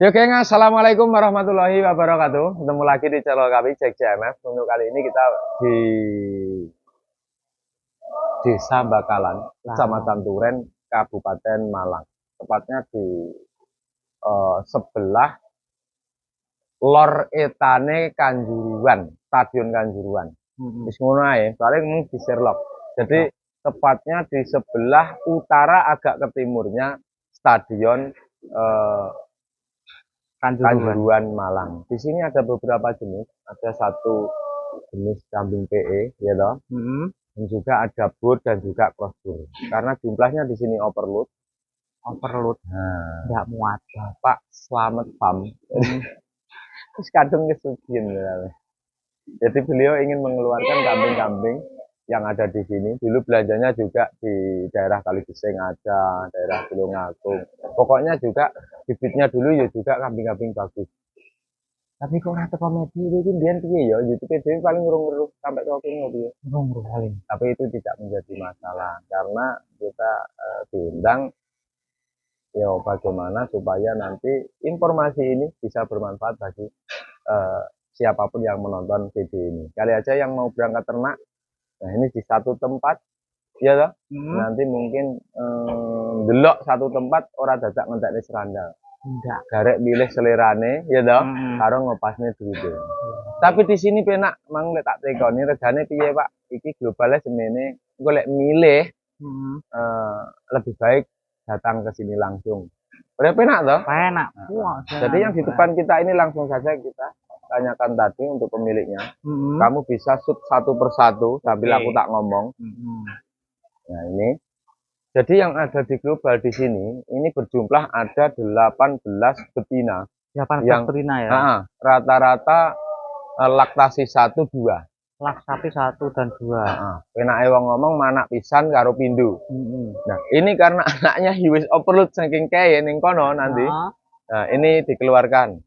Ya geng, assalamualaikum warahmatullahi wabarakatuh. Ketemu lagi di channel kami Cek CMF. Untuk kali ini kita di Desa Bakalan, Kecamatan Turen, Kabupaten Malang. Tepatnya di sebelah Lor Etane Kanjuruhan, Stadion Kanjuruhan. Wis ngono ae, soalnya ngomong di Sherlock. Jadi tepatnya di sebelah utara agak ke timurnya Stadion Kanjuruhan Malang. Di sini ada beberapa jenis. Ada satu jenis kambing PE, ya toh. Dan juga ada bur dan juga cross bur. Karena jumlahnya di sini overload. Nah, nggak muat. Pak Slamet Pam. Terus kadung kesucian. Jadi beliau ingin mengeluarkan kambing-kambing yang ada di sini. Dulu belanjanya juga di daerah Kaligeseng ada, daerah Tulungagung. Pokoknya juga bibitnya dulu ya juga kambing-kambing bagus. Tapi kok rata komedi itu dia piye ya, YouTube itu paling ngurung-ngurung sampai ke kene piye. Ngurung paling. Tapi itu tidak menjadi masalah karena kita diundang ya bagaimana supaya nanti informasi ini bisa bermanfaat bagi siapapun yang menonton video ini. Kali aja yang mau berangkat ternak, nah ini di satu tempat, ya toh. Nanti mungkin delok satu tempat orang dadak ngentekne serandal. Enggak. Garek milih selerane, ya toh, karo ngopasne duwite. Tapi di sini penak, mang lek tak tekoni regane piye, Pak? Iki globale semene, engko lek milih lebih baik datang ke sini langsung. Udah penak toh? Penak. Wah, jadi yang di depan kita ini langsung saja kita tanyakan tadi untuk pemiliknya. Kamu bisa shoot satu persatu sambil aku tak ngomong. Nah ini. Jadi yang ada di global di sini ini berjumlah ada 18 betina. 18 yang betina ya. Rata-rata laktasi 1 2. Laktasi 1 dan 2. Penake wong ngomong manak pisan karo pindho. Nah, ini karena anaknya wis overload saking kaya ning kono nanti. Nah, ini dikeluarkan.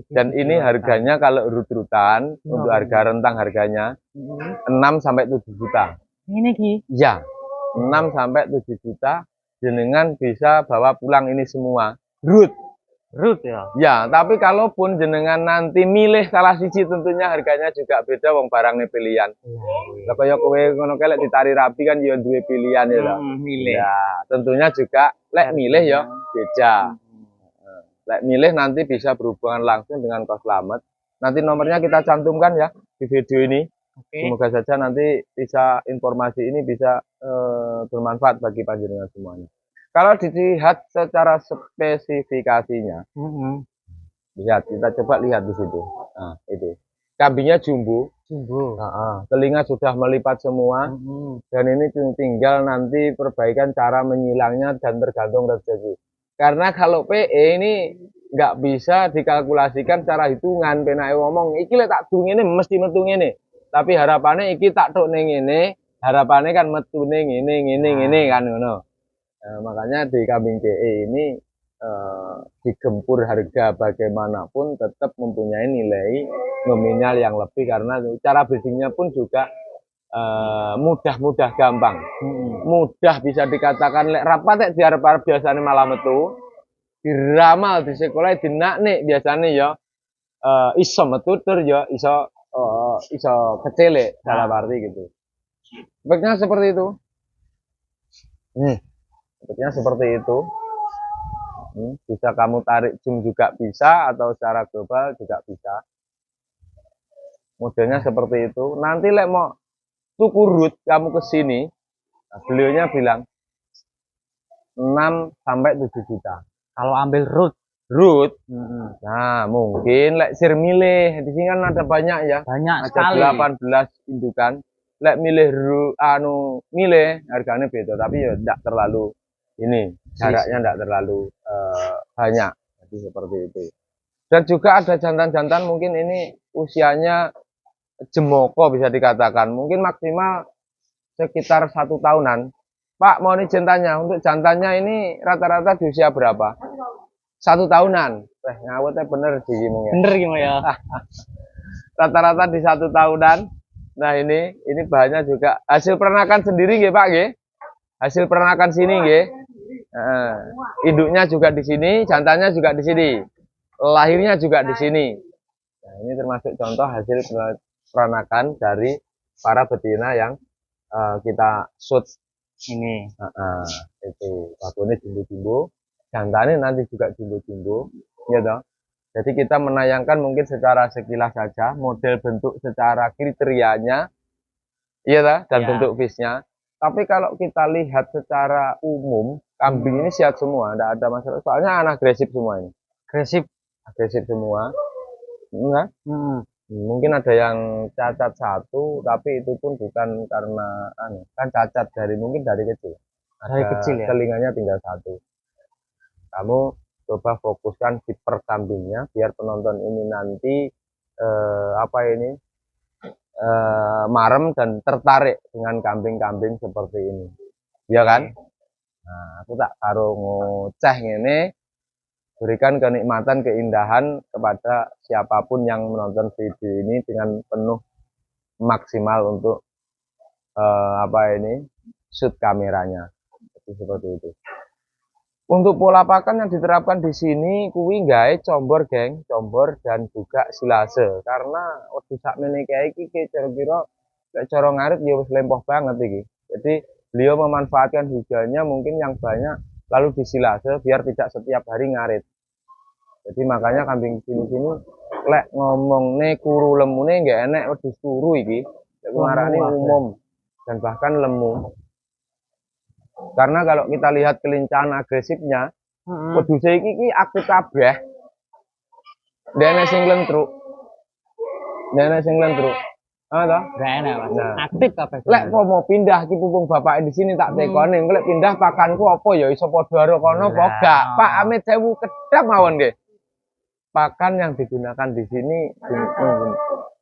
Dan ini harganya kalau urut-urutan untuk harga rentang harganya 6 sampai 7 juta. Ini Ki? Ya. 6 sampai 7 juta jenengan bisa bawa pulang ini semua. Root ya. Ya, tapi kalaupun jenengan nanti milih salah siji tentunya harganya juga beda wong barangnya pilihan. Lah kaya kowe ngono kae lek ditari rapi kan ya duwe pilihan ya lho. Milih. Ya, tentunya juga lek milih ya beda. Lek milih nanti bisa berhubungan langsung dengan Kos Slamet. Nanti nomornya kita cantumkan ya di video ini. Semoga saja nanti bisa informasi ini bisa bermanfaat bagi panjenengan semuanya. Kalau dilihat secara spesifikasinya, lihat kita coba lihat di situ. Nah, itu kambingnya jumbo. Telinga sudah melipat semua, dan ini tinggal nanti perbaikan cara menyilangnya dan tergantung rezeki. Karena kalau PE ini nggak bisa dikalkulasikan secara hitungan. Penake ngomong, iki lek tak dung ini mesti metu ngene. Tapi harapannya iki tak tok ning ngene, harapannya kan metune ngene kan ngono. Makanya di kambing PE ini digempur harga bagaimanapun tetap mempunyai nilai nominal yang lebih karena cara breedingnya pun juga mudah gampang. Mudah bisa dikatakan lek rapat diarep-arep biasanya malah metu. Diramal di sekolah dinak nih biasanya ya iso metu tur ya iso kecele dalam arti gitu. Sepertinya seperti itu. Sepertinya seperti itu. Bisa kamu tarik zoom juga bisa atau secara global juga bisa. Modelnya seperti itu. Nanti lek mau tuku root kamu ke sini, nah, beliaunya bilang 6 sampai 7 juta. Kalau ambil root, nah mungkin lek sir milih di sini kan ada banyak ya. Banyak ada sekali. 18 indukan. Lek milih milih harganya beda, tapi ya tidak terlalu ini jaraknya tidak terlalu banyak. Jadi seperti itu. Dan juga ada jantan-jantan mungkin ini usianya jemoko bisa dikatakan. Mungkin maksimal sekitar 1 tahunan. Pak, mau izin tanya, untuk jantannya ini rata-rata di usia berapa? 1 tahunan. Ngawetnya bener sih gimana? Bener gimana ya? Rata-rata di 1 tahunan. Nah ini bahannya juga hasil peternakan sendiri nggih Pak nggih. Hasil peternakan sini nggih. Induknya juga di sini, jantannya juga di sini. lahirnya juga di sini. Nah, ini termasuk contoh hasil peranakan dari para betina yang kita shoot Ini. itu babonnya jumbo-jumbo, jantannya nanti juga jumbo-jumbo, ya toh. Jadi kita menayangkan mungkin secara sekilas saja model bentuk secara kriterianya, iya toh, dan Ya. bentuk fishnya. Tapi kalau kita lihat secara umum, kambing ini siap semua, tidak ada masalah. Soalnya anak agresif semua ini, Agresif. agresif semua. Enggak? Hmm. Mungkin ada yang cacat satu, tapi itu pun bukan karena kan cacat mungkin dari kecil. Dari Ada kecil ya. telinganya tinggal satu. Kamu coba fokuskan di perkambingnya biar penonton ini nanti marem dan tertarik dengan kambing-kambing seperti ini. Ya kan? Nah, aku tak karo ngoceh ini berikan kenikmatan, keindahan kepada siapapun yang menonton video ini dengan penuh maksimal untuk shoot kameranya. Jadi seperti itu. Untuk pola pakan yang diterapkan di sini kuwi gawe combor, geng, combor dan juga silase. Karena wedhus sakmene kae iki kira-kira lek cara ngarit ya wis lempoh banget iki. Jadi beliau memanfaatkan hujannya mungkin yang banyak lalu disilase biar tidak setiap hari ngarit. Jadi makanya kambing sini-sini lek ngomongne kuru lemune nggak enek wedhus turu iki. Lek ngarani umum dan bahkan lemu. Karena kalau kita lihat kelincahan agresifnya, wedhus iki aktif kabeh. Dene sing lentruk. Dene sing lentruk. Toh? Gak enak, Mas. Nah, Aktif kabeh. lek mau pindah ki pupung bapak di sini tak tekoni, lek pindah pakanku apa ya iso padha karo kono apa gak? Pak amit sewu kedap mawon nggih. Pakan yang digunakan di sini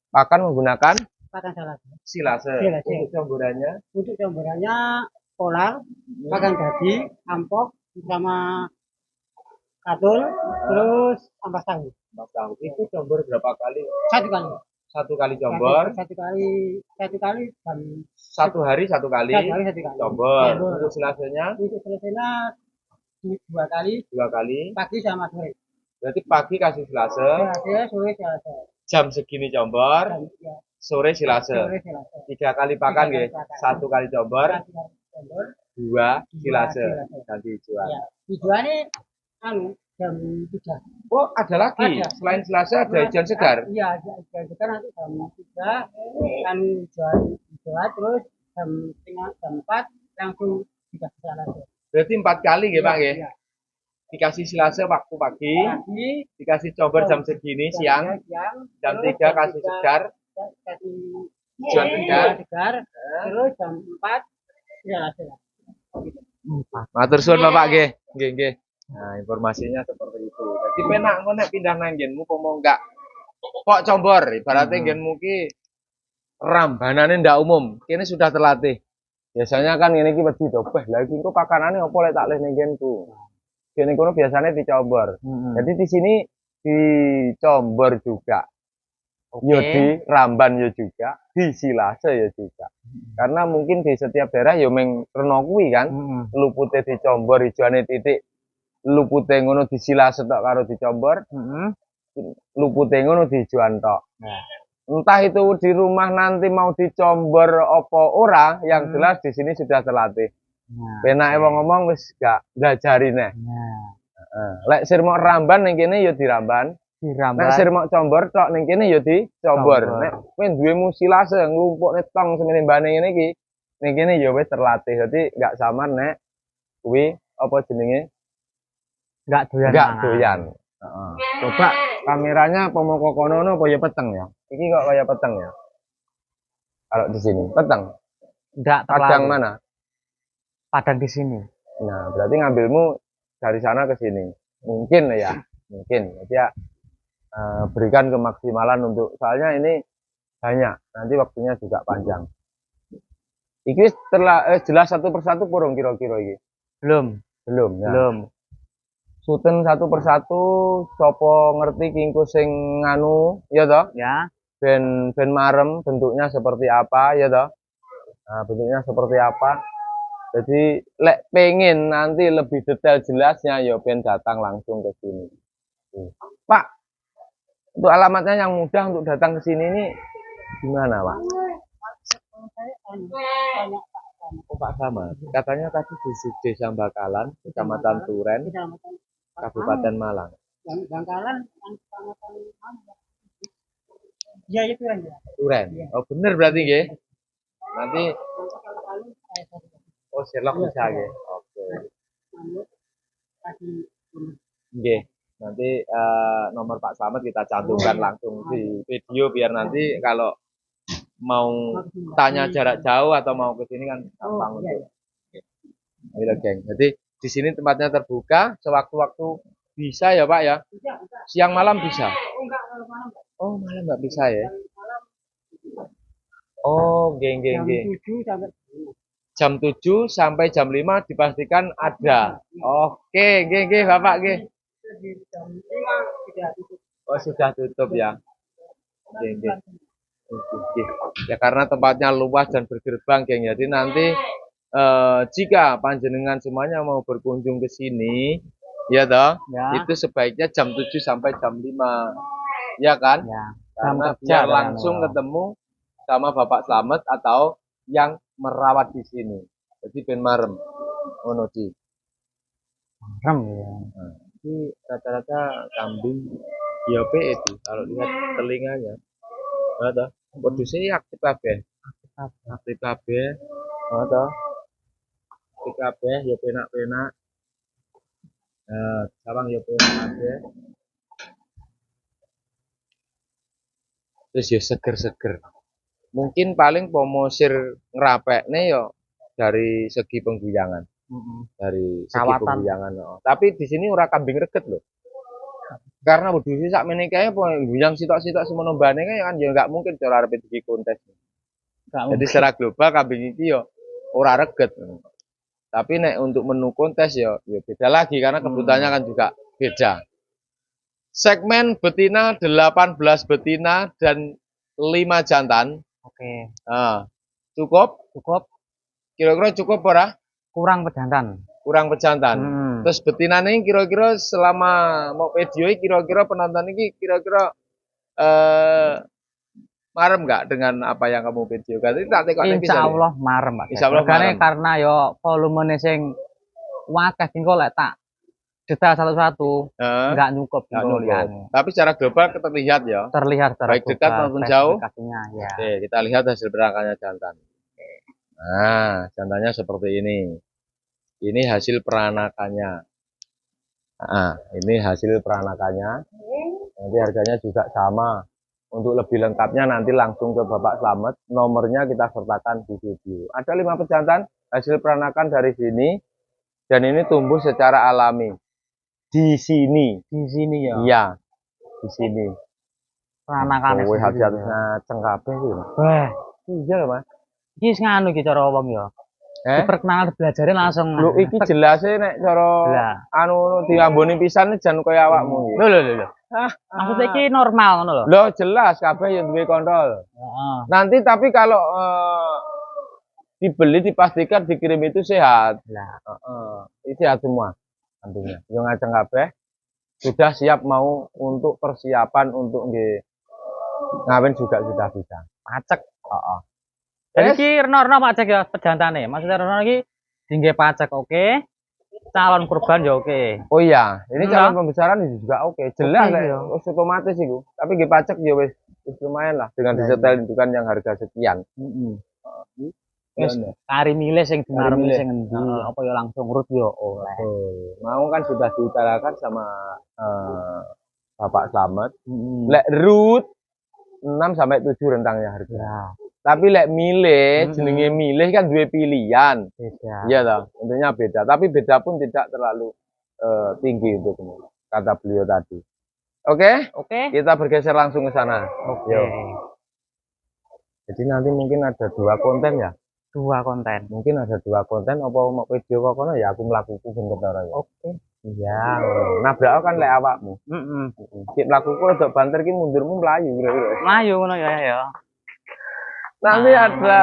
pakan menggunakan pakan salah. silase. Untuk campurannya? Untuk campurannya polar, pakan dadi, ampok, sama katul, terus ampas tahu. Ampas tahu. Itu combor berapa kali? Satu kali. Satu kali combor. Satu kali dan satu hari satu kali. Satu hari satu kali. Combor. Untuk silasenya? Untuk silasenya dua kali. Dua kali. Pagi sama sore. Berarti pagi kasih silase. Silase, sore silase. Jam segini combor. Ya. Sore silase. Sore silase. 3 kali pakan nggih. 1 kali combor. 2 silase. Nanti dijual. Ya. Dijualnya jam 3. Oh, ada lagi. Ada. Selain silase ada ikan segar. Iya, ikan segar nanti jam 3 kan jual terus jam 4 langsung dikasih silase. Berarti 4 kali nggih, Pak nggih. Iya. Dikasih silase waktu pagi, dikasih combor jam segini siang, jam 3 kasih segar, kasih jual segar, terus jam 4 silase. Matur suwun Bapak nggih. Nggih, nggih. Nah, informasinya seperti itu. Jadi penak ngono nek pindah nang nggenmu pomo enggak kok combor, ibaratnya nggenmu ki rambanane ndak umum. Kene sudah terlatih. Biasanya kan ngene iki wedi to, lah iki engko pakanane opo lek tak leh ning nggenku. Kene kono biasanya dicombor. Jadi di sini dicombor juga. Yo di ramban yo juga, di silase yo juga. Karena mungkin di setiap daerah yo meng reno kuwi kan. Lupute dicombor, hijauane titik. Lupute ngono disilase tok karo dicombor. Lupute ngono dijual tok. Entah itu di rumah nanti mau dicombor apa ora, yang jelas di sini sudah terlatih. Penake wong ngomong wis gak ngajari neh. Lek sir mok ramban ning kene ya diramban. Nek sir mok combor tok ning kene ya dicombor. Nek kowe duwemu silase nglumpukne tong semene mbane ngene iki, ning kene ya wis terlatih. Dadi gak samar nek kuwi apa jenenge? Gak doyan. Gak doyan. Coba kameranya pomoko kono apa ya peteng ya? Iki kok kayak peteng ya? Kalau di sini peteng. Enggak terlalu. Padang mana? Padang di sini. Nah, berarti ngambilmu dari sana ke sini. Mungkin ya, mungkin. Jadi ya berikan kemaksimalan untuk soalnya ini banyak. Nanti waktunya juga panjang. Iki jelas satu persatu kurang kira-kira iki. Belum. Belum ya. Belum. Suten satu persatu sopo ngerti kingko sing nganu ya toh? Ya. Ben marem bentuknya seperti apa ya toh? Nah, bentuknya seperti apa? Jadi lek pengen nanti lebih detail jelasnya ya ben datang langsung ke sini. Pak, untuk alamatnya yang mudah untuk datang ke sini ini gimana, Pak? Banyak Pak Sama. Oh, Pak Sama. Katanya tadi di Desa Bakalan, Kecamatan Turen, Kecamatan Kabupaten Malang. Bangkalan, kecamatan ya itu kan ya. Turen. Oh, bener berarti nggih. Nanti Kalau palu saya tadi. oh Sherlock bisa nggih. Oke. Anu, kasih Nggih. Nanti nomor Pak Slamet kita cantumkan langsung di video biar nanti kalau mau tanya jarak jauh atau mau ke sini kan gampang untuk. Gitu, geng. Jadi di sini tempatnya terbuka sewaktu-waktu bisa ya Pak ya. Siang malam bisa. enggak kalau malam enggak. Oh malam nggak bisa ya. Malam Oh geng jam geng geng. 7 sampai Jam 7 sampai jam 5 dipastikan ada. Oke geng geng Bapak geng. jam 5 sudah tutup. Oh sudah tutup ya. Geng geng. Oke. Ya karena tempatnya luas dan bergerbang geng. Jadi nanti jika panjenengan semuanya mau berkunjung ke sini, ya toh, Ya. itu sebaiknya jam 7 sampai jam 5. Ya kan? Ya. Karena Jam kerja biar kan, langsung ya. ketemu sama Bapak Slamet atau yang merawat di sini. Jadi ben marem. Ngono di. Rem ya. Nah, ini rata-rata kambing ya itu kalau lihat telinganya. Ada. Produksinya aktif kabeh. Aktif kabeh. Ada. Aktif kabeh ya penak-penak. Nah, sawang ya penak kabeh. Terus ya seger-seger. Mungkin paling pomosir ngerapekne ya dari segi pengguyangan. Dari segi Rawatan. pengguyangan. Oh. Tapi di sini ora kambing reget loh. Karena wedhuse sak meneh kae guyang sitok-sitok semono mbane kan ya enggak mungkin cara arep iki kontes. Jadi secara global kambing iki ya ora reget. Tapi nek untuk menu kontes ya beda lagi karena kebutuhannya kan juga beda. Segmen betina 18 betina dan 5 jantan. Oke. Nah, cukup? Cukup. Kira-kira cukup ora? Kurang pejantan. Kurang pejantan. Terus betina ini kira-kira selama mau video ini kira-kira penonton ini kira-kira marem nggak dengan apa yang kamu video? Kan tak tekok Insya Allah marem Pak. Insya Allah marem. Karena yo volumenya sing wakeh tinggal lek tak detail satu-satu nggak cukup Tapi secara global terlihat ya. Terlihat secara baik dekat maupun jauh. Ya. Oke, kita lihat hasil peranakannya jantan. Nah, jantannya seperti ini. Ini hasil peranakannya. Nah, ini hasil peranakannya. Nanti harganya juga sama. Untuk lebih lengkapnya nanti langsung ke Bapak Slamet. Nomornya kita sertakan di video. Ada 5 pejantan hasil peranakan dari sini. Dan ini tumbuh secara alami. Di sini. Di sini ya. Iya. Di sini. Peranakannya sendiri. Hati-hati ngaceng kabeh iki. Wah, iya lho, Mas. Iki nganu iki cara wong ya. Perkenalan belajarnya langsung. Lho iki jelase nek cara anu diamboni pisan jan kaya awakmu iki. Lho. Maksudnya iki normal ngono lho. Lho jelas kabeh ya duwe kontrol. Nanti tapi kalau dibeli dipastikan dikirim itu sehat. Lah, Itu sehat semua tentunya. Yo ngajeng kabeh sudah siap mau untuk persiapan untuk ngawin juga sudah bisa. pacek. Jadi iki reno-reno pacek ya pejantane. Maksudnya reno iki dingge pacek oke. Calon kurban ya oke. Oh iya, ini calon pembesaran juga oke. Jelas lah, otomatis itu. Tapi nggih pacek ya wis lumayan lah dengan disetel indukan yang harga sekian. Wis kari milih sing dimaremi sing endi, apa ya langsung urut ya oleh. Mau kan sudah diutarakan sama Bapak Slamet. Lek rut 6 sampai 7 rentangnya harga. Tapi lek milih, jenenge milih kan dua pilihan. Beda. Iya toh, tentunya beda. Tapi beda pun tidak terlalu tinggi untuk kata beliau tadi. Oke? Kita bergeser langsung ke sana. Oke. Jadi nanti mungkin ada 2 konten ya? 2 konten. Mungkin ada 2 konten apa mau video kok kono ya aku mlakuku ben ketara ya. Oke. Iya, nabrak kan lek awakmu. Sik mlakuku rada banter ki mundurmu mlayu kira-kira. Mlayu ngono ya. Nanti ada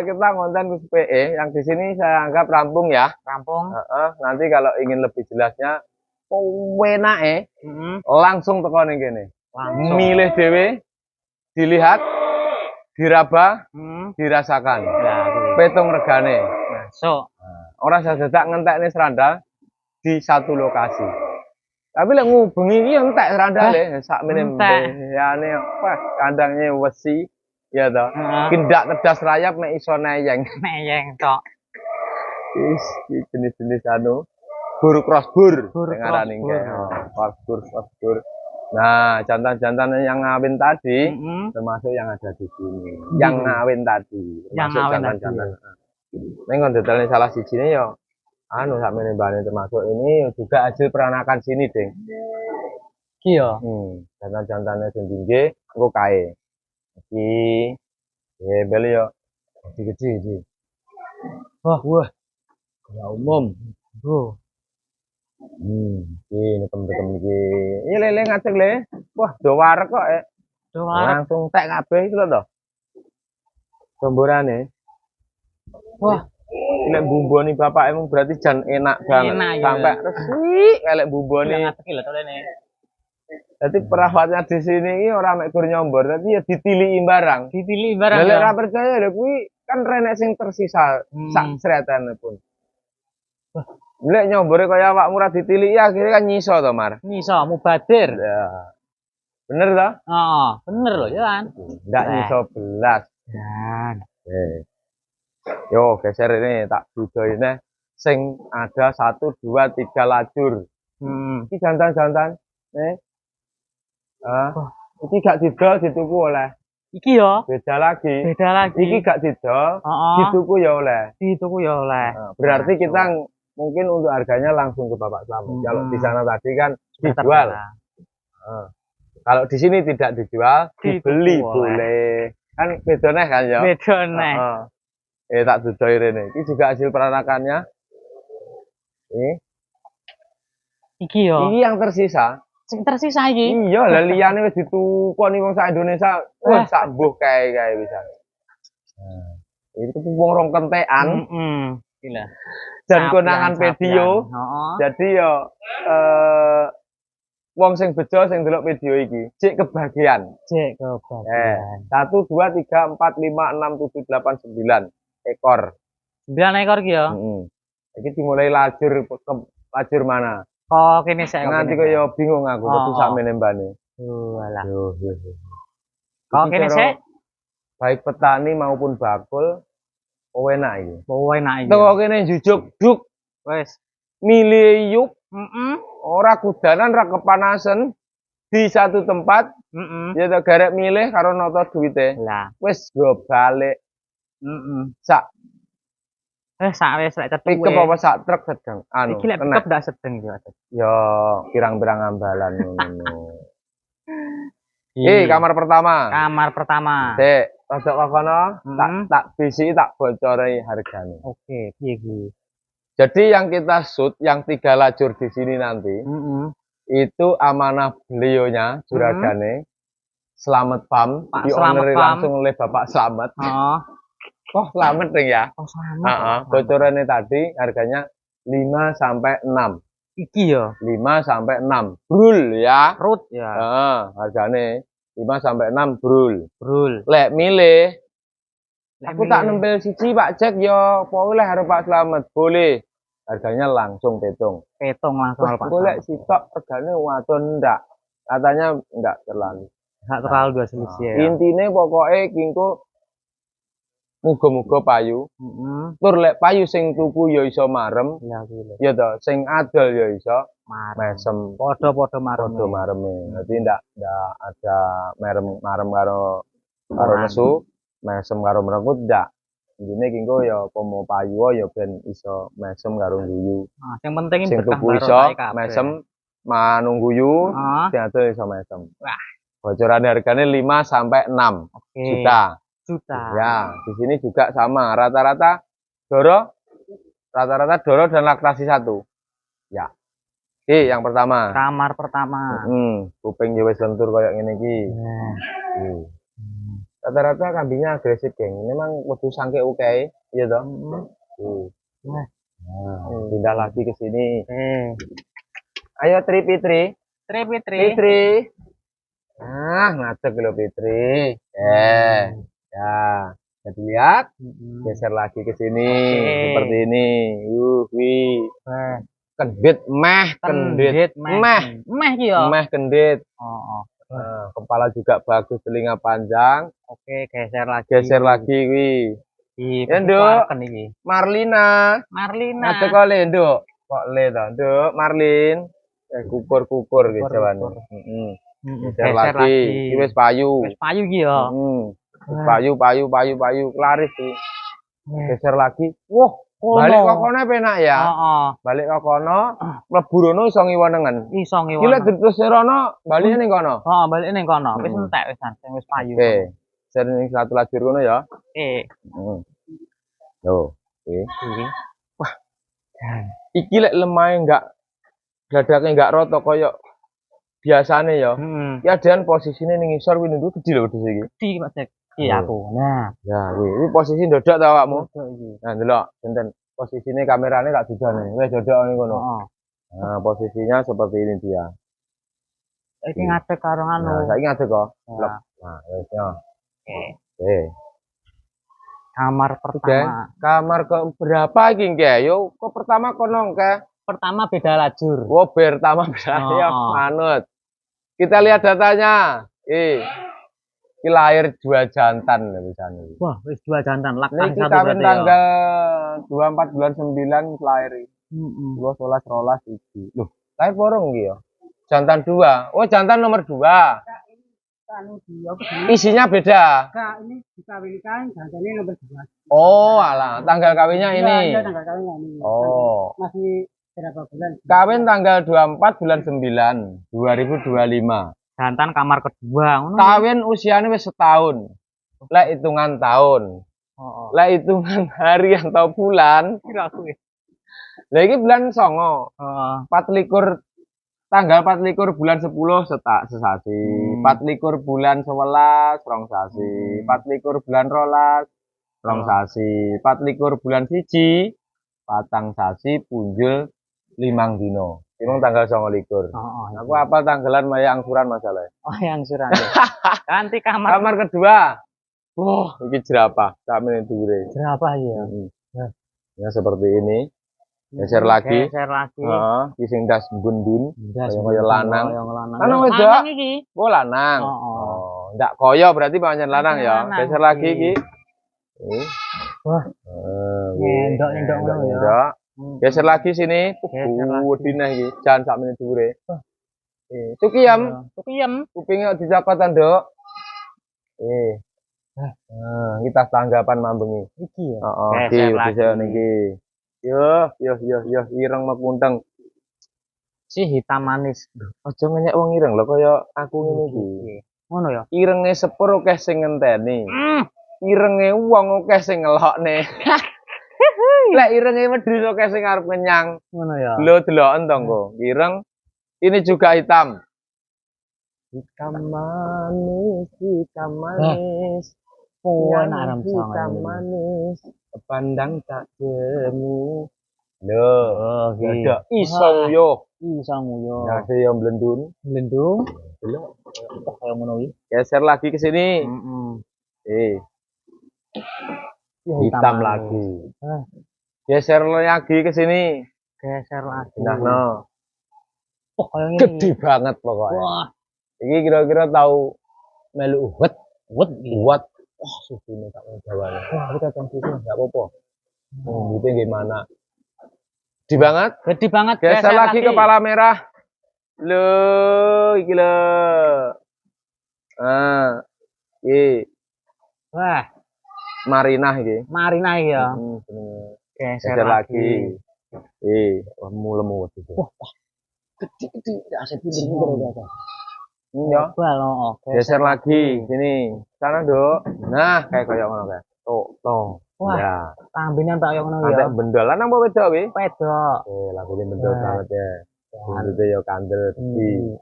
kita konten PE yang di sini saya anggap rampung ya. Rampung. Nanti kalau ingin lebih jelasnya enake langsung teko ning kene. Langsung. Milih dhewe, dilihat, diraba, dirasakan. Lah, kuwi. Petung regane. Masuk. Ora sedadak ngentekne serandal di satu lokasi. Tapi lek ngubengi iki entek serandale, sakmene entek. mbeyane wah kandangnya wesi ya toh. Heeh. Kindak tedas rayap mek iso neyeng. Meyeng tok. Wis iki jenis-jenis anu bur crossbur Bur ngarani crossbur. crossbur. Nah, jantan-jantan yang ngawin tadi Heeh. termasuk yang ada di sini. Yang ngawin tadi, Yang termasuk ngawin jantan-jantan. Ning kon detailnya salah sijine ya anu sakmene mbane termasuk ini juga hasil peranakan sini, Ding. Iki yo. Jantan-jantane sing tinggi engko kae. Iki beli yo gede-gede iki. Wah, ya umum. Bro. Iki nekem-nekem iki. Iya lele ngaceng le. Wah, do warek kok. Doa. Langsung tek kabeh iki lho to. Tomborane. Wah, nek bumboni bapak emang berarti jan enak banget. Enak, ya. Sampai resik elek bumboni. Ngateki lho tolene. Jadi perawatnya di sini ini orang mek gur nyombor, tapi ya ditilihi barang. Ditili barang. Lek Ya. ora percaya lho kuwi kan renek sing tersisa sak sretene pun. Lek nyombore kaya awakmu ora ditilihi akhirnya kan nyiso to, Mar. Nyiso mubadir. Ya. Bener toh? Oh, bener loh ya kan. Ndak nyiso belas. Dan Yo geser ini tak budoine sing ada 1 2 3 lajur. Iki jantan-jantan. Iki gak didol dituku oleh. iki yo Beda lagi. beda lagi. Iki gak didol, Heeh. dituku ya oleh. Dituku ya oleh. Berarti kita mungkin untuk harganya langsung ke Bapak Slamet. Kalau di sana tadi kan dijual. Kalau di sini tidak dijual, dibeli Dituku oleh. boleh. Kan bedone kan ya. Beda neh. Tak dudoi rene. Ini juga hasil peranakannya. Iki yo. Ini yang tersisa. Sing tersisa iki. Iya, lah liyane wis ditukoni wong sak Indonesia, wah sak mbuh kae bisa. Itu wong rong kentekan Gila. dan konangan video. Heeh. Jadi yo wong sing bejo sing delok video iki, cek kebagian. Cek kebagian. 1 2 3 4 5 6 7 8 9 ekor. 9 ekor iki yo. Iki dimulai lajur mana? Oh, kene sik. Nanti kaya bingung aku kudu sak menembane. Walah. Yo. Oh, Iki kene cara sik. baik petani maupun bakul enak iki. Oh, enak iki. Teko kene jujuk duk Wes. milih yuk Heeh. ora kudanan ora kepanasan di satu tempat ya to garek milih karo noto duwite. Lah. Wis go balik sak Sak wis lek cetuk. pickup apa sak truk sedang anu. Iki lek kena. pickup ndak sedeng iki. Yo pirang-pirang ambalan ngono. Iya. Kamar pertama. Kamar pertama. Dek, rodok kono tak bisi tak bocori harganya. Oke, piye iki? Jadi yang kita shoot yang 3 lajur di sini nanti itu amanah beliaunya juragane Slamet Farm Pak dioneri Slamet Farm. langsung oleh Bapak Slamet. Heeh. Oh, Slamet ding ya. Oh, selamat. Bocorannya tadi harganya 5 sampai 6. Iki yo. 5 sampai 6. Brul ya. Rut ya. Hargane 5 sampai 6 brul. Brul. Lek milih Lek aku tak milih. nempel siji Pak Jack yo boleh karo Pak Slamet. Boleh. Harganya langsung petung. Petung langsung Wah, Pak. golek sitok regane wadon ndak. Katanya enggak terlalu. Enggak terlalu dua selisih ya. Intine pokoke kingko muga-muga payu. Heeh. Tur lek payu sing tuku ya iso marem, Ya kuwi. ya to, sing adol ya iso mesem. Padha-padha marem. Padha mareme. Dadi ndak ada marem karo nesu, mesem karo merengut ndak. Intine kingko ya pomo payu ya ben iso mesem karo guyu. Nah, yang penting Sing tuku iso mesem manungguyu, sing adol iso mesem. Wah, bocoran harganya 5 sampai 6 juta. Ya, di sini juga sama. Rata-rata doro dan laktasi 1. Ya. Yang pertama. Kamar pertama. Kuping ya wis lentur kayak ngene iki. Rata-rata kambingnya agresif, geng. Memang kudu sangke uke, iya toh. Pindah lagi ke sini. Ayo Tri Fitri. Tri Fitri. Fitri. Nah, ngadeg lho Fitri. Ya. Jadi lihat, geser lagi ke sini seperti ini. Wih. Kendit kendit meh ki ya. meh kendit. Oh. Nah, kepala juga bagus, telinga panjang. Oke, geser lagi. Wih. Ya, Nduk. Marlina. Ngadeg kok le, Nduk. Kok le to, Nduk? Marlin. Kukur gitu kan. Geser lagi. Iki wis payu. Wis payu ki ya. Payu. Laris sih. Geser lagi. Wah, balik kok kono penak ya. Balik kok kono, mlebu rono iso ngiwonengen. Iso ngiwon. Iki lek terus rono, balik ning kono. Heeh, balik ning kono. Wis entek wisan, sing wis payu. Oke. Sering satu lajur kono ya. Oke. Loh, oke. Wah. Iki lek lemahe enggak dadake enggak roto koyo biasane ya. Iki adean posisine ning ngisor kuwi niku gedhi lho wedhus iki. Gedhi Pak Cek. Iya aku. Nah, ya kuwi posisi ndodok ta awakmu? Nah, delok, sinten posisine kamerane tak dudane. Wis dodok ning kono. Nah, posisinya seperti ini dia. Iki ngadeg karo anu. Nah, saiki ngadeg kok. Nah, wis ya. Oke. Kamar pertama. Kamar ke berapa iki, Nge? Yo, kok pertama kono, Nge? Pertama beda lajur. Oh, pertama beda ya, manut. Kita lihat datanya. Iki lahir 2 jantan lho bisane. Wah, wis 2 jantan. Laktan Niki kawin tanggal 24 bulan 9 lahir. 11 12 iki. Loh, lahir porong iki ya. Jantan 2. Oh, jantan nomor 2. Isinya beda. Kak, ini dikawinkan jantannya nomor 2. Oh, alah, tanggal kawinnya ini. Iya, tanggal kawinnya ini. Oh. Masih berapa bulan? Kawin tanggal 24 bulan 9 2025. Jantan kamar kedua. Kawin usianya wis setahun. Lek hitungan tahun. Lek hitungan hari atau bulan. Lah iki bulan 9. 24 tanggal 24 bulan 10 sesasi. 24 bulan 11 rong sasi. 24 bulan 12 rong sasi. 24 bulan 1 patang sasi punjul 5 dino. Emang tanggal 29. Aku apal tanggalan maya angsuran masalahnya. Oh, yang angsuran. Ganti kamar. Kamar kedua. Wah, iki jerapah. Sakmene dhuwure. Jerapah ya. Ya seperti ini. Geser lagi. Heeh, iki sing das bundun. Kaya lanang. Lanang wedok. Iki. Oh, lanang. Oh, ndak koyo berarti pancen lanang ya. Geser lagi iki. Wah. Nyendok ngono ya. Geser lagi sini. Wedine iki. Jan sakmene dhuwure. Cukiyam. Kupinge dicokot to, Nduk. Kita tanggapan mambengi. Iki ya. Heeh, iki niki. Yo, ireng mekunteng. Si hitam manis. Aja ngenyek wong ireng lho kaya aku ngene iki. Ngono ya. Irenge sepur akeh sing ngenteni. Irenge wong akeh sing ngelokne. Lek irenge wedhus akeh sing arep kenyang. Ngono ya. Lho deloken to engko. Ireng ini juga hitam. Hitam manis. Enak aram song. Hitam manis. Pandang tak jemu. Loh, ada isong yo. Ada yang blendung. Delok. Kaya ngono iki. Geser lagi ke sini. Hitam lagi. Geser lagi ke sini. Nah, no. Oh, kaya ngene. Gede banget pokoknya. Wah. Iki kira-kira tahu melu uwet. Wah, susune tak jawane. Wah, kita tentu enggak apa-apa. Ngombe gimana? Gede banget. Geser lagi kepala merah. Loh, iki lho. Iki. Wah, Marinah iki. ya. Geser lagi. Lemu wedhus. Wah. Gede asep pinter. Ya. Geser lagi sini. Sana, Nduk. Nah, kayak ngono kae. Tuh. Wah. Ya. Tambinan kaya ngono ya. Ada bendol lanang apa wedok kuwi? Wedok. Lagune bendol banget ya. Rambutnya ya kandel.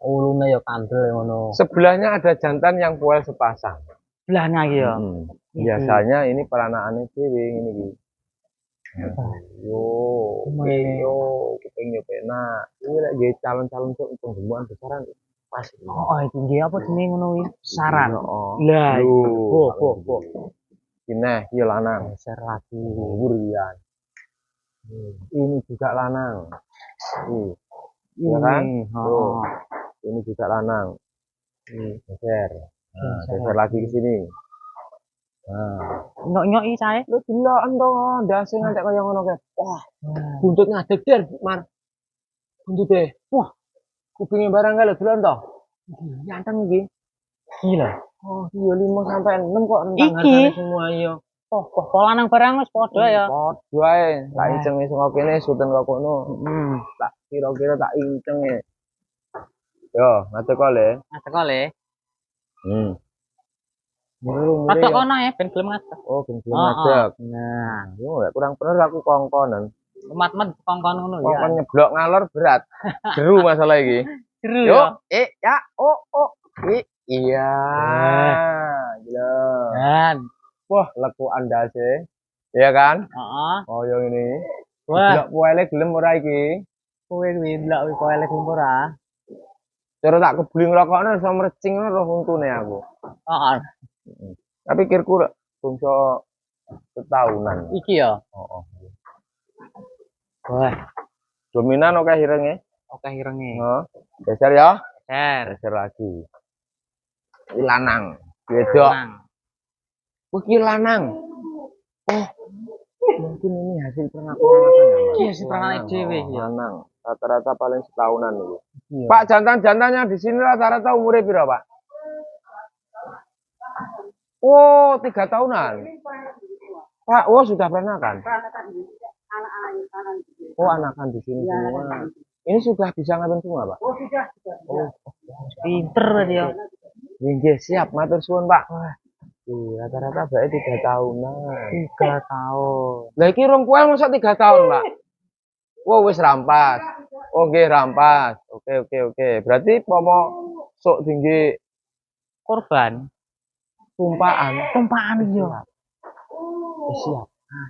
Ulune ya kandel ngono. Sebelahnya ada jantan yang poel sepasang. Sebelahnya iki ya. Biasanya ini peranakane dhewe ngene iki. Yo, yo, kuping yo penak. Ini lek nggih calon-calon untuk penggembuan besaran pas. Oh, iki nggih apa jenenge ngono kuwi? Saran. Oh. Lah, po. Ini iya lanang. Geser lagi. Burian. Ini juga lanang. Iya kan? Tuh. Ini juga lanang. Geser. Nah, geser lagi ke sini. Nah, Nyok-nyok iki cahe. lu deloken to, ndase ngantek kaya ngono kae. Wah, buntut ngadeg der, Mar. Buntute. Wah, kupinge barang kae lho delon to. Nyanteng iki. Gila. Oh, iya 5 sampai 6 kok rentang Iki? hargane semua iya. Kok lanang barang wis padha ya. Padha ae, tak inceng saka kene suten kok kono. Tak kira-kira tak inceng e. Yo, ngadeg kok le. Ngadeg kok le. Murung Rada kono ya ben gelem ngadeg. Oh, ben gelem ngadeg. Nah, Yo, lek kurang bener aku kongkonen. mat-mat kongkon ngono ya. Kongkon nyeblok ngalor berat. Jeru masalah iki. Seru Yo, ya. ya, iya. Gila. Dan, Wah, lekukan ndase. Iya kan? heeh. Oh, yang ini. Wah, Delok puele gelem ora iki? kowe kuwi ndelok kuwi kowe lek ora. Cara tak kebuli ngrokokno iso mrecing roh untune aku. Heeh. Tapi pikirku lek bangsa setahunan. Iki ya. Heeh. Wah, Dominan oke irenge. oke irenge. Heeh. Geser ya. Geser. Geser lagi. Iki lanang. Wedok. Oh, iki lanang. Oh. Mungkin ini hasil pernakalan apa ya? Iki hasil pernakalan dhewe ya. Lanang. Rata-rata paling setahunan itu. Pak, jantan-jantannya di sini rata-rata umurnya berapa, Pak? Oh, 3 tahunan. Pak, oh sudah peranakan. Oh, anakan di sini semua. Ini sudah bisa ngabin semua, Pak? Oh, sudah. Oh, Pinter dia. nggih, siap, matur suwun, Pak. Rata-rata berarti 3 tahunan. 3 tahun. Lah iki rong kuel masa 3 tahun, Pak? Oh, wis rampas. Oh, nggih rampas. Oke. Berarti pomo sok tinggi Korban. tumpaan Iya. wis siap.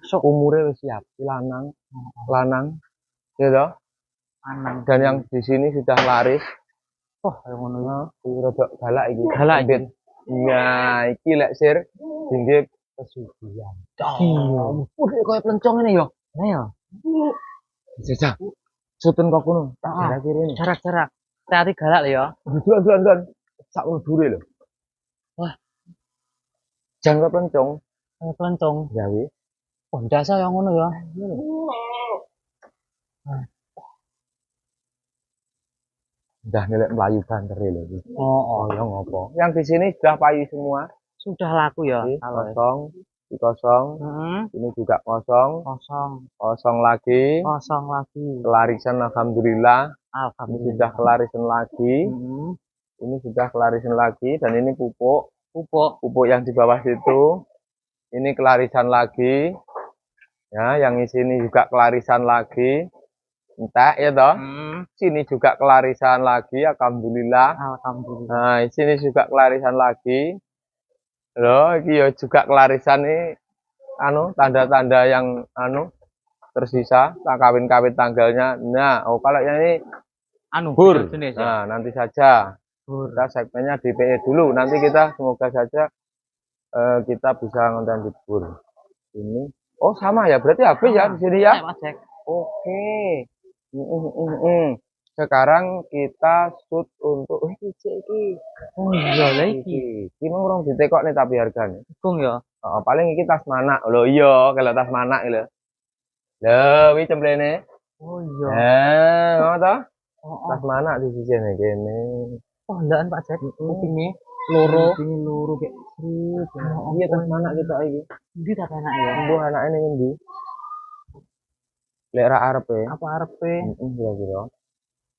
Sok umure wis siap. Lanang. Ya toh? Lanang. Dan yang di sini sudah laris. Oh, kaya ngono ya. Iki rada galak iki. Galak iki. Iya, iki lek sir tinggi pesugihan. Iya. Koyo plencong ngene ya. Nah ya. Jajah. Suten kok kono. Tak jarak kiri ini. Jarak-jarak. Hati galak lho ya. Duluan. Sak mudure lho. Wah. Jangka plencong. Pelencong. Gawe. Oh, ndasa yang ngono ya. Udah nilai melayu banter lho iki. Oh, Ya ngopo. Yang di sini sudah payu semua. sudah laku ya. Ini Kalau kosong. Ini kosong. Ini juga kosong. Kosong lagi. Kosong lagi. Kelarisan alhamdulillah. Ini Alhamdulillah. sudah kelarisan lagi. Ini sudah kelarisan lagi dan ini pupuk yang di bawah situ. Ini kelarisan lagi. Ya, yang di sini juga kelarisan lagi. Entah ya toh. Sini juga kelarisan lagi, alhamdulillah. Alhamdulillah. Nah, di sini juga kelarisan lagi. Loh, iki ya juga kelarisan ini tanda-tanda yang tersisa, kawin-kawin tanggalnya. Nah, kalau yang ini bur. Jenis ya. Nah, nanti saja. Bur. Kita segmennya DPE dulu. Nanti kita semoga saja kita bisa ngonten di bur. Ini. Oh, sama ya. Berarti habis ya di sini ya. Mas Jack. Oke. Sekarang kita shoot untuk iki. Oh iya lah iki. Iki mau rong ditekok nih tapi harganya. Kung ya. Paling iki tas manak. Lho iya, kalau tas manak lho. Lho, iki cemplene. Oh iya. Ngono to? Tas manak di sisi kene. Oh, ndak Pak Jack. Kupinge loro. Kupinge loro kayak serius. Iya tas manak kita iki. Ndi tak enak ya. Mbuh anake ning endi? Lek ra arepe. Apa arepe? Kira-kira.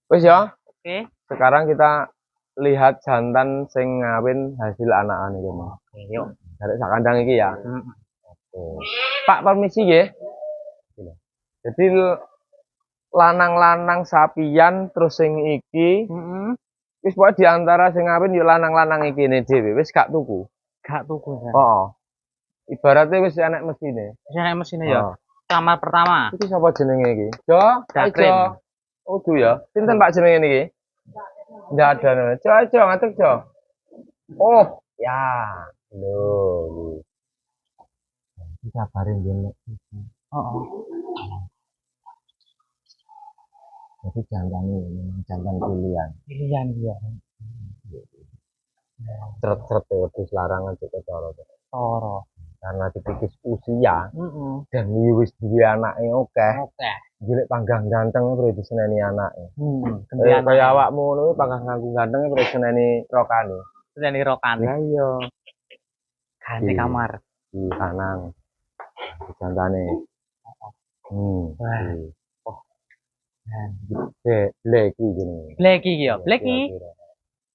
Wis ya. Oke. Sekarang kita lihat jantan sing ngawin hasil anakan iki, Mas. Oke, yuk. Dari sak kandang iki ya. Oke. Pak permisi nggih. Jadi lanang-lanang sapian terus sing iki wis pokoke diantara sing ngawin yo lanang-lanang iki ne dhewe wis gak tuku. Gak tuku ya. Heeh. Ibaratnya wis enek mesine. Wis enek mesine ya. Kamar pertama. Iki sapa jenenge iki? Jo, ayo Dakrim. Jo. Oh, tuh ya. Pinten Pak jenenge niki? Ndak ada. Jo, ayo Jo, ngadeg Jo. Oh, ya. Lho. Iki kabarin dene. Oh. Jadi jantan ini memang jantan pilihan. Pilihan dia. Ceret-ceret wedhus larangan juga cara. Toro. Karena dipikis usia Heeh. dan wis duwe anake akeh. Oke. Jilik panggang ganteng terus diseneni anake. Gantian Kaya awakmu ngono kuwi panggang nganggo ganteng terus diseneni rokane. Seneni rokan. Lah iya. Ganti kamar. Di kanang. Jantane. Wah. Oh. Bleki jenenge. Bleki iki ya. Bleki.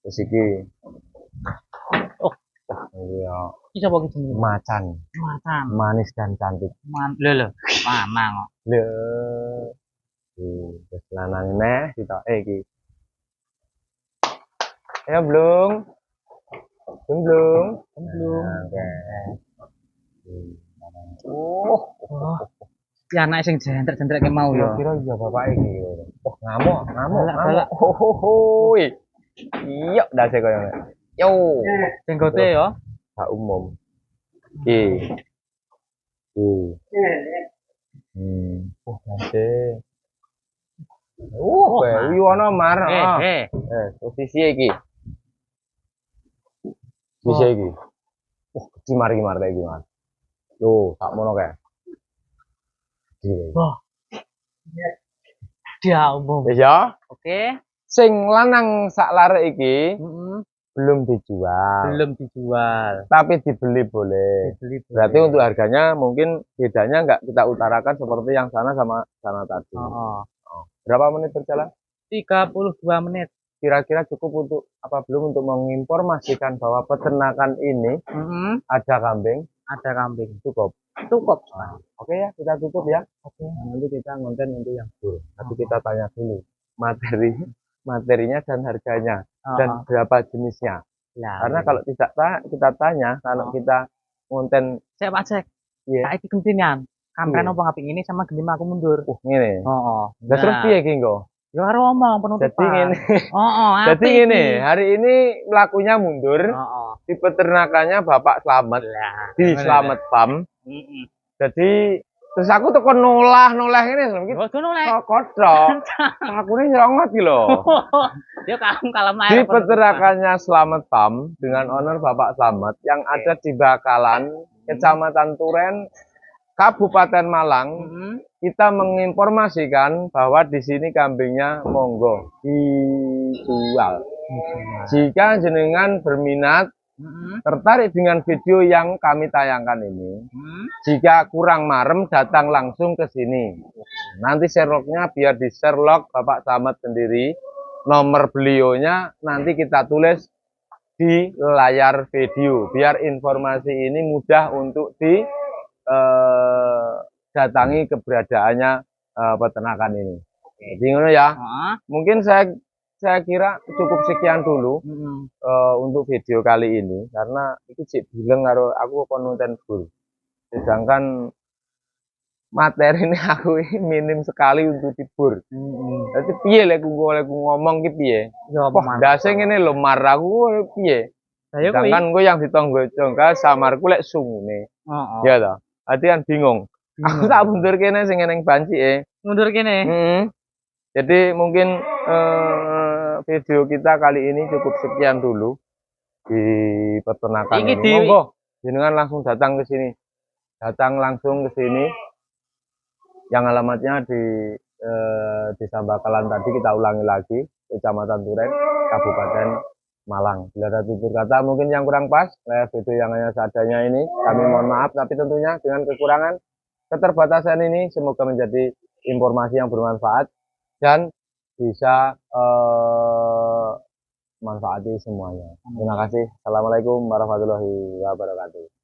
Terus iki. Oh. Iya. Iki sapa iki jenenge? Macan. Macan. Manis dan cantik. Lho. Mamang kok. Lho. Terus lanang neh ditoke iki. Ya blung. Blung. Oke. Oh. Si anak sing jentrek-jentrek mau ya. Kira iya bapak iki. Oh, ngamuk. Galak. Hohohoi. Iya, dase koyo ngene. Yo. Jenggote ya. Hak umum. Iki. Oh, dase. Kowe ono mar. Posisi iki. Posisi iki. Gede mari iki, Mas. Yo, tak mono kae. Wah. Dia umum. Wis ya. Oke. Sing lanang sak larek iki Heeh. belum dijual. Belum dijual. Tapi dibeli boleh. Dibeli. Berarti untuk harganya mungkin bedanya nggak kita utarakan seperti yang sana sama sana tadi. Berapa menit berjalan? 32 menit. Kira-kira cukup untuk apa belum untuk menginformasikan bahwa peternakan ini ada kambing? Ada kambing. Cukup. Cukup. Oke ya, kita tutup ya. Oke. Nanti kita konten untuk yang full. Tapi kita tanya dulu materinya dan harganya dan berapa jenisnya. Nah, Karena kalau tidak kita tanya, kalau kita konten saya Pak Cek. iya. Saiki gentian. Kampen opo ngaping ini sama gendem aku mundur. Ngene. Heeh. Lah terus piye iki engko? Ya karo omong penutupan. Jadi ngene. Jadi apik ngene, iki. hari ini melakunya mundur. Di peternakannya Bapak Slamet. Di Slamet Farm. Jadi terus aku teko nolah ngene lho. Ojo noleh. Kodok. Aku ini nyelongot iki lho. Dia kalem ae. Di peternakannya Slamet Farm dengan owner Bapak Slamet yang ada di Bakalan, Kecamatan Turen, Kabupaten Malang. Kita menginformasikan bahwa di sini kambingnya monggo dijual. Jika jenengan berminat tertarik dengan video yang kami tayangkan ini, jika kurang marem datang langsung ke sini. Nanti Sherlocknya biar di Sherlock Bapak Slamet sendiri. Nomor beliaunya nanti kita tulis di layar video biar informasi ini mudah untuk datangi keberadaannya peternakan ini. Jadi ngono ya. Mungkin saya kira cukup sekian dulu untuk video kali ini karena itu sih bilang karo aku konten full. Sedangkan materi ini aku minim sekali untuk tibur. Jadi piye lek ngomong ki piye? Wah, ndase ngene lho mar aku piye? Sedangkan gue yang ditonggo-tonggo samarku lek sungune. Ya toh. Hati kan bingung. Aku tak mundur kene sing neng banci Mundur kene. Jadi mungkin video kita kali ini cukup sekian dulu di peternakan ini. Monggo jenengan langsung datang ke sini. Datang langsung ke sini. Yang alamatnya di Desa Bakalan tadi kita ulangi lagi, Kecamatan Turen, Kabupaten Malang. Bila ada tutur kata mungkin yang kurang pas, video yang hanya seadanya ini, kami mohon maaf, tapi tentunya dengan kekurangan, keterbatasan ini semoga menjadi informasi yang bermanfaat dan bisa manfaati semuanya. Terima kasih. Assalamualaikum warahmatullahi wabarakatuh.